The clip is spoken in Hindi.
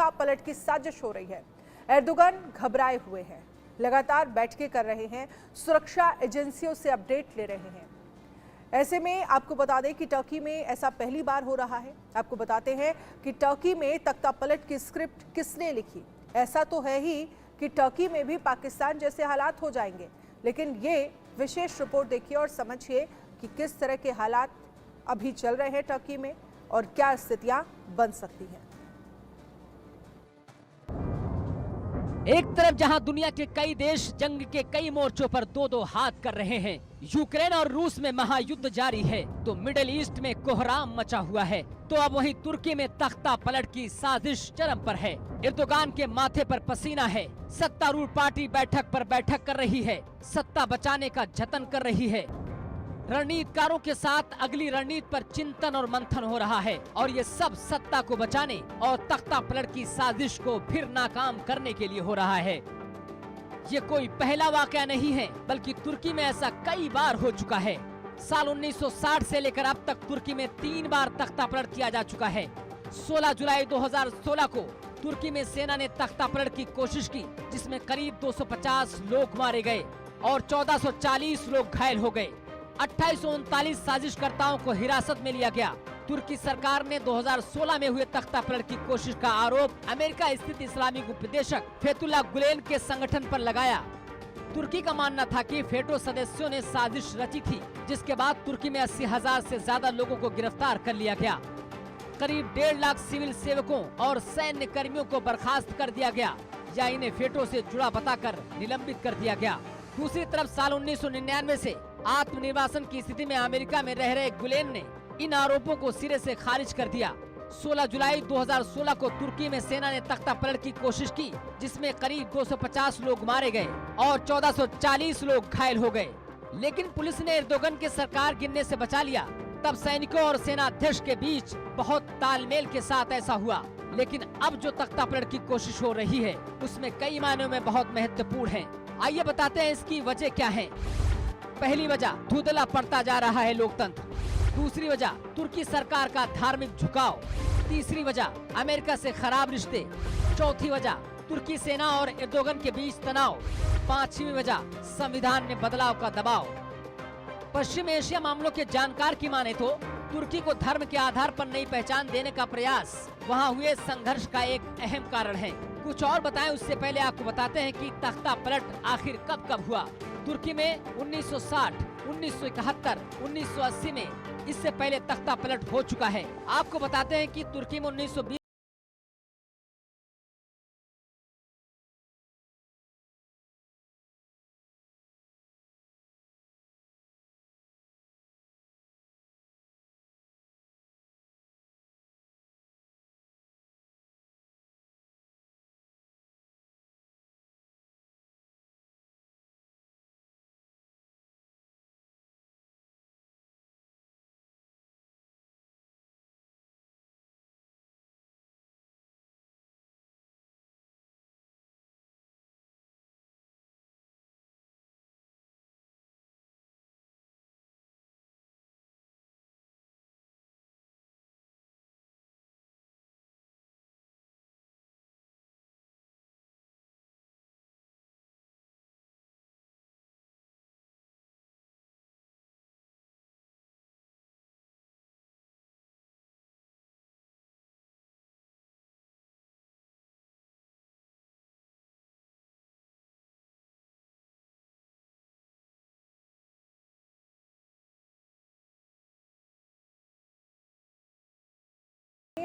तख्ता पलट की साजिश हो रही है। एर्दोगन घबराए हुए हैं, लगातार बैठकें कर रहे हैं, सुरक्षा एजेंसियों से अपडेट ले रहे हैं। ऐसे में आपको बता दें कि टर्की में ऐसा पहली बार हो रहा है। आपको बताते हैं कि टर्की में तख्ता पलट की स्क्रिप्ट किसने लिखी। ऐसा तो है ही कि टर्की में भी पाकिस्तान जैसे हालात हो जाएंगे, लेकिन ये विशेष रिपोर्ट देखिए और समझिए कि किस तरह के हालात अभी चल रहे हैं टर्की में और क्या स्थितियां बन सकती हैं। एक तरफ जहां दुनिया के कई देश जंग के कई मोर्चों पर दो दो हाथ कर रहे हैं, यूक्रेन और रूस में महायुद्ध जारी है, तो मिडिल ईस्ट में कोहराम मचा हुआ है, तो अब वहीं तुर्की में तख्ता पलट की साजिश चरम पर है। एर्दोगान के माथे पर पसीना है, सत्तारूढ़ पार्टी बैठक पर बैठक कर रही है, सत्ता बचाने का जतन कर रही है। रणनीतिकारों के साथ अगली रणनीति पर चिंतन और मंथन हो रहा है और ये सब सत्ता को बचाने और तख्ता पलट की साजिश को फिर नाकाम करने के लिए हो रहा है। ये कोई पहला वाकया नहीं है, बल्कि तुर्की में ऐसा कई बार हो चुका है। साल 1960 से लेकर अब तक तुर्की में 3 बार तख्ता पलट किया जा चुका है। 16 जुलाई 2016 को तुर्की में सेना ने तख्ता पलट की कोशिश की, जिसमें करीब 250 लोग मारे गए और 1440 लोग घायल हो गए। 2839 साजिशकर्ताओं को हिरासत में लिया गया। तुर्की सरकार ने 2016 में हुए तख्ता पलट की कोशिश का आरोप अमेरिका स्थित इस्लामी उपदेशक फेतुल्लाह गुलेन के संगठन पर लगाया। तुर्की का मानना था कि फेटो सदस्यों ने साजिश रची थी, जिसके बाद तुर्की में 80,000 से ज्यादा लोगों को गिरफ्तार कर लिया गया। करीब 1.5 लाख सिविल सेवकों और सैन्य कर्मियों को बर्खास्त कर दिया गया या इन्हें फेटो से जुड़ा बताकर निलंबित कर दिया गया। दूसरी तरफ साल 1999 से आत्मनिर्वासन की स्थिति में अमेरिका में रह रहे गुलेन ने इन आरोपों को सिरे से खारिज कर दिया। 16 जुलाई 2016 को तुर्की में सेना ने तख्ता पलट की कोशिश की, जिसमें करीब 250 लोग मारे गए और 1440 लोग घायल हो गए, लेकिन पुलिस ने एर्दोगन की सरकार गिरने से बचा लिया। तब सैनिकों और सेना अध्यक्ष के बीच बहुत तालमेल के साथ ऐसा हुआ, लेकिन अब जो तख्ता पलट की कोशिश हो रही है उसमें कई मायनों में बहुत महत्वपूर्ण है। आइए बताते हैं इसकी वजह क्या है। पहली वजह, धुंधला पड़ता जा रहा है लोकतंत्र। दूसरी वजह, तुर्की सरकार का धार्मिक झुकाव। तीसरी वजह, अमेरिका से खराब रिश्ते। चौथी वजह, तुर्की सेना और एर्दोगन के बीच तनाव। पांचवी वजह, संविधान में बदलाव का दबाव। पश्चिम एशिया मामलों के जानकार की माने तो तुर्की को धर्म के आधार पर नई पहचान देने का प्रयास वहां हुए संघर्ष का एक अहम कारण है। कुछ और बताएं उससे पहले आपको बताते हैं कि तख्ता पलट आखिर कब कब हुआ। तुर्की में 1960, 1971, 1980 में इससे पहले तख्ता पलट हो चुका है। आपको बताते हैं कि तुर्की में 1920